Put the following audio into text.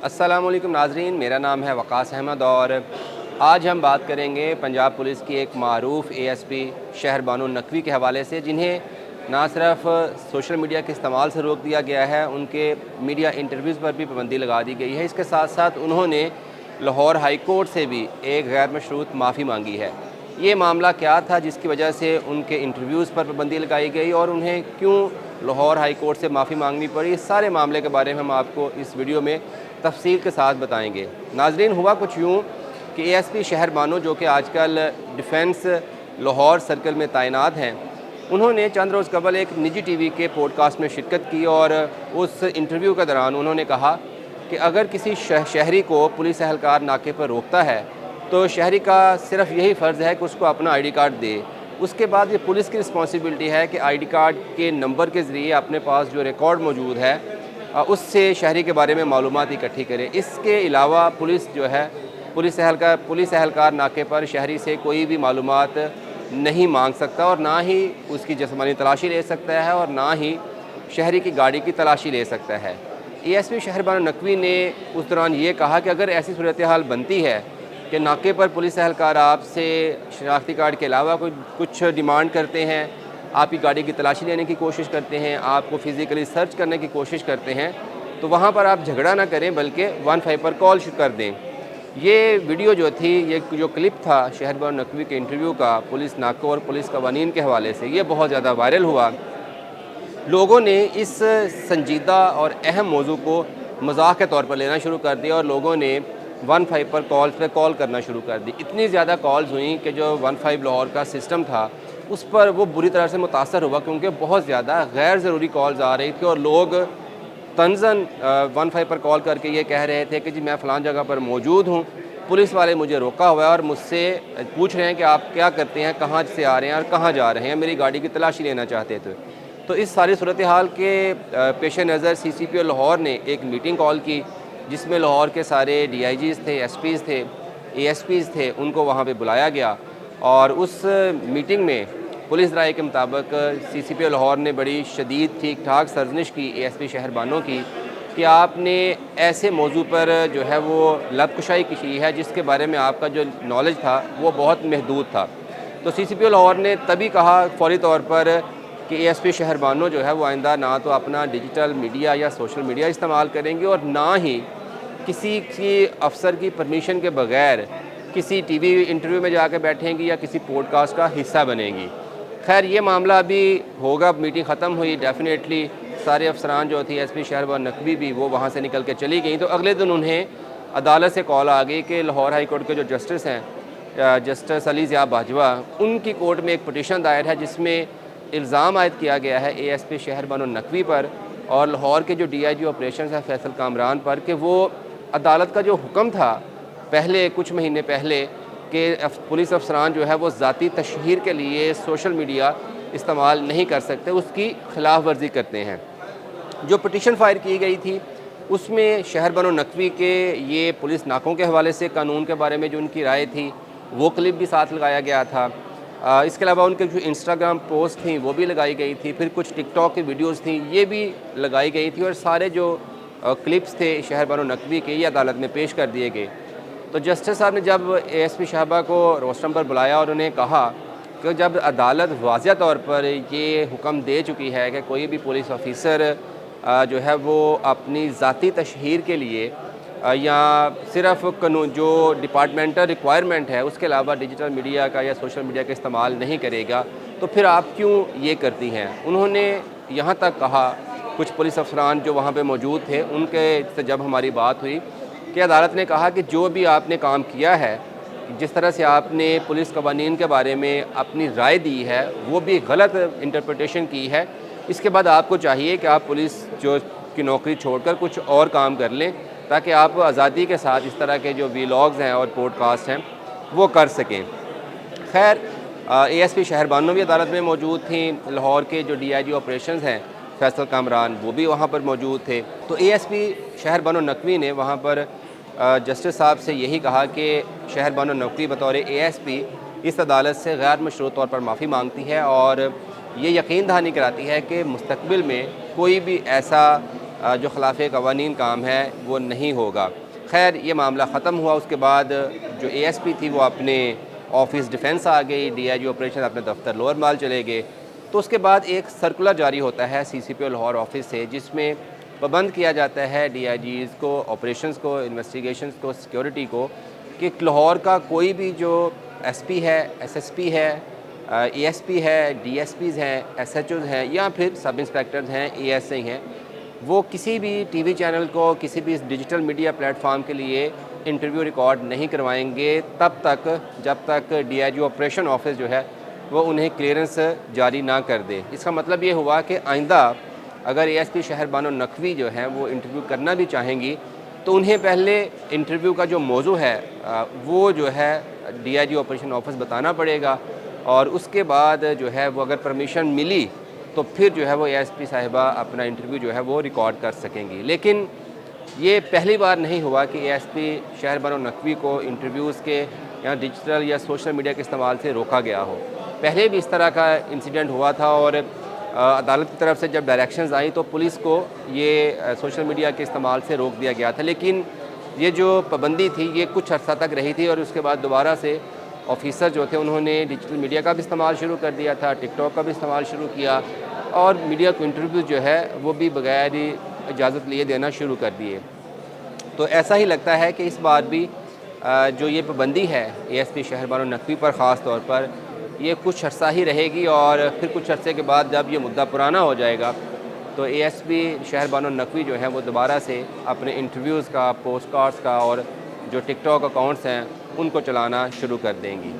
अस्सलाम वालेकुम नाजरीन, मेरा नाम है वक़ास अहमद और आज हम बात करेंगे पंजाब पुलिस की एक मारूफ एएसपी शहर बानो नकवी के हवाले से, जिन्हें ना सिर्फ सोशल मीडिया के इस्तेमाल से रोक दिया गया है, उनके मीडिया इंटरव्यूज़ पर भी पाबंदी लगा दी गई है। इसके साथ साथ उन्होंने लाहौर हाई कोर्ट से भी एक गैर मशरूत माफ़ी मांगी है। ये मामला क्या था जिसकी वजह से उनके इंटरव्यूज़ पर पाबंदी लगाई गई और उन्हें क्यों लाहौर हाई कोर्ट से माफ़ी मांगनी पड़ी, इस सारे मामले के बारे में हम आपको इस वीडियो में तफसील के साथ बताएंगे। नाजरीन, हुआ कुछ यूँ कि एएसपी शहर बानो, जो कि आजकल डिफेंस लाहौर सर्कल में तैनात हैं, उन्होंने चंद रोज़ कबल एक निजी टीवी के पॉडकास्ट में शिरकत की और उस इंटरव्यू के दौरान उन्होंने कहा कि अगर किसी शहरी को पुलिस एहलकार नाके पर रोकता है तो शहरी का सिर्फ यही फ़र्ज़ है कि उसको अपना आईडी कार्ड दे। उसके बाद ये पुलिस की रिस्पॉन्सिबिलिटी है कि आईडी कार्ड के नंबर के ज़रिए अपने पास जो रिकॉर्ड मौजूद है उससे शहरी के बारे में मालूमात इकट्ठी करें। इसके अलावा पुलिस जो है पुलिस एहलकार नाके पर शहरी से कोई भी मालूमात नहीं मांग सकता और ना ही उसकी जिस्मानी तलाशी ले सकता है और ना ही शहरी की गाड़ी की तलाशी ले सकता है। एएसपी शहर बानो नकवी ने उस दौरान ये कहा कि अगर ऐसी सूरत हाल बनती है कि नाके पर पुलिस एहलकार आपसे शनाख्ती कार्ड के अलावा कुछ डिमांड करते हैं, आपकी गाड़ी की तलाशी लेने की कोशिश करते हैं, आपको फ़िज़िकली सर्च करने की कोशिश करते हैं, तो वहाँ पर आप झगड़ा ना करें बल्कि 15 पर कॉल कर दें। ये वीडियो जो थी, ये जो क्लिप था शहर बानो नकवी के इंटरव्यू का पुलिस नाकों और पुलिस कवानीन के हवाले से, ये बहुत ज़्यादा वायरल हुआ। लोगों ने इस संजीदा और अहम मौजू को मजाक के तौर पर लेना शुरू कर दिया और लोगों ने 15 पर कॉल करना शुरू कर दी। इतनी ज़्यादा कॉल्स हुई कि जो 15 लाहौर का सिस्टम था उस पर वो बुरी तरह से मुतासर हुआ, क्योंकि बहुत ज़्यादा गैर ज़रूरी कॉल्स आ रही थी और लोग तंज़न 15 पर कॉल करके ये कह रहे थे कि जी मैं फ़लाँ जगह पर मौजूद हूँ, पुलिस वाले मुझे रोका हुआ है और मुझसे पूछ रहे हैं कि आप क्या करते हैं, कहाँ से आ रहे हैं और कहाँ जा रहे हैं, मेरी गाड़ी की तलाशी लेना चाहते थे। तो इस सारी सूरत हाल के पेश नज़र CCPO लाहौर ने एक मीटिंग कॉल की, जिसमें लाहौर के सारे DIGs थे, SPs थे, ASPs थे, उनको वहाँ पे बुलाया गया और उस मीटिंग में पुलिस राय के मुताबिक CCPO लाहौर ने बड़ी शदीद ठीक ठाक सरजनिश की ASP शहर बानो की कि आपने ऐसे मौजू पर जो है वो लबकुशाई की है जिसके बारे में आपका जो नॉलेज था वो बहुत महदूद था। तो CCPO लाहौर ने तभी कहा फौरी तौर पर कि ASP शहर बानो जो है वो आइंदा ना तो अपना डिजिटल मीडिया या सोशल मीडिया इस्तेमाल करेंगे और ना ही किसी की अफसर की परमिशन के बगैर किसी TV इंटरव्यू में जाकर बैठेंगी या किसी पॉडकास्ट का हिस्सा बनेंगी। खैर, ये मामला अभी होगा, मीटिंग ख़त्म हुई, डेफिनेटली सारे अफसरान जो थी ASP शहर बानो नकवी भी वो वहाँ से निकल के चली गई। तो अगले दिन उन्हें अदालत से कॉल आ गई कि लाहौर हाई कोर्ट के जो जस्टिस हैं, जस्टिस अली ज़िया बाजवा, उनकी कोर्ट में एक पटिशन दायर है जिसमें इल्ज़ाम आयद किया गया है ASP शहर बानो नकवी पर और लाहौर के जो DIG ऑपरेशन है फैसल कामरान पर कि वो अदालत का जो हुक्म था पहले कुछ महीने पहले कि पुलिस अफसरान जो है वो ज़ाती तशहीर के लिए सोशल मीडिया इस्तेमाल नहीं कर सकते, उसकी खिलाफ वर्जी करते हैं। जो पटिशन फायर की गई थी उसमें शहर बानो नकवी के ये पुलिस नाकों के हवाले से कानून के बारे में जो उनकी राय थी वो क्लिप भी साथ लगाया गया था। इसके अलावा उनके जो इंस्टाग्राम पोस्ट थी वो भी लगाई गई थी, फिर कुछ टिकटॉक की वीडियोस थी ये भी लगाई गई थी और सारे जो क्लिप्स थे शहर बानो नकवी के ये अदालत में पेश कर दिए गए। तो जस्टिस साहब ने जब ASP शहबा को रोस्टम पर बुलाया और उन्हें कहा कि जब अदालत वाज़िया तौर पर ये हुक्म दे चुकी है कि कोई भी पुलिस ऑफिसर जो है वो अपनी ज़ाती तशहीर के लिए या सिर्फ कानून जो डिपार्टमेंटल रिक्वायरमेंट है उसके अलावा डिजिटल मीडिया का या सोशल मीडिया का इस्तेमाल नहीं करेगा, तो फिर आप क्यों ये करती हैं। उन्होंने यहाँ तक कहा, कुछ पुलिस अफसरान जो वहाँ पे मौजूद थे उनके से जब हमारी बात हुई कि अदालत ने कहा कि जो भी आपने काम किया है, जिस तरह से आपने पुलिस कवानीन के बारे में अपनी राय दी है वो भी गलत इंटरप्रिटेशन की है, इसके बाद आपको चाहिए कि आप पुलिस जो की नौकरी छोड़कर कुछ और काम कर लें ताकि आप आज़ादी के साथ इस तरह के जो वीलॉग्स हैं और पॉडकास्ट हैं वो कर सकें। खैर, ASP शहर बानो भी अदालत में मौजूद थी, लाहौर के जो DIG ऑपरेशंस हैं फैसल कामरान वो भी वहाँ पर मौजूद थे। तो ASP शहर बानो नकवी ने वहाँ पर जस्टिस साहब से यही कहा कि शहर बानो नकवी बतौर ASP इस अदालत से गैर मशरूत तौर पर माफ़ी मांगती है और ये यकीन दहानी कराती है कि मुस्तकबिल में कोई भी ऐसा जो खिलाफ कवानीन काम है वो नहीं होगा। खैर ये मामला ख़त्म हुआ, उसके बाद जो ASP थी वो अपने ऑफिस डिफेंस आ गई, DIG ऑपरेशन अपने दफ्तर लोअर माल चले गए। तो उसके बाद एक सर्कुलर जारी होता है CCPO लाहौर ऑफिस से, जिसमें पाबंद किया जाता है DIGs को, ऑपरेशंस को, इन्वेस्टिगेशंस को, सिक्योरिटी को, कि लाहौर का कोई भी जो SP है, SSP है, ASP है, DSPs हैं, SHOs हैं या फिर सब इंस्पेक्टर्स हैं, ASI हैं, वो किसी भी TV चैनल को, किसी भी डिजिटल मीडिया प्लेटफॉर्म के लिए इंटरव्यू रिकॉर्ड नहीं करवाएंगे तब तक जब तक DIG ऑपरेशन ऑफिस जो है वो उन्हें क्लियरेंस जारी ना कर दे। इसका मतलब ये हुआ कि आइंदा अगर ASP शहर बानो नकवी जो है वो इंटरव्यू करना भी चाहेंगी तो उन्हें पहले इंटरव्यू का जो मौजू है वो जो है DIG ऑपरेशन ऑफिस बताना पड़ेगा, और उसके बाद जो है वो अगर परमिशन मिली तो फिर जो है वो ASP साहिबा अपना इंटरव्यू जो है वो रिकॉर्ड कर सकेंगी। लेकिन ये पहली बार नहीं हुआ कि ASP शहर बानो नकवी को इंटरव्यूज़ के या डिजिटल या सोशल मीडिया के इस्तेमाल से रोका गया हो। पहले भी इस तरह का इंसिडेंट हुआ था और अदालत की तरफ से जब डायरेक्शंस आई तो पुलिस को ये सोशल मीडिया के इस्तेमाल से रोक दिया गया था। लेकिन ये जो पाबंदी थी ये कुछ अर्सा तक रही थी और उसके बाद दोबारा से ऑफिसर जो थे उन्होंने डिजिटल मीडिया का भी इस्तेमाल शुरू कर दिया था, टिकटॉक का भी इस्तेमाल शुरू किया और मीडिया को इंटरव्यू जो है वो भी बगैर इजाज़त लिए देना शुरू कर दिए। तो ऐसा ही लगता है कि इस बार भी जो ये पाबंदी है ASP शहर बानो नकवी पर ख़ास तौर पर, ये कुछ अर्सा ही रहेगी और फिर कुछ अरसे के बाद जब ये मुद्दा पुराना हो जाएगा तो ASP शहर बानो नकवी जो है वो दोबारा से अपने इंटरव्यूज़ का, पोस्ट कार्ड्स का और जो टिकटॉक अकाउंट्स हैं उनको चलाना शुरू कर देंगी।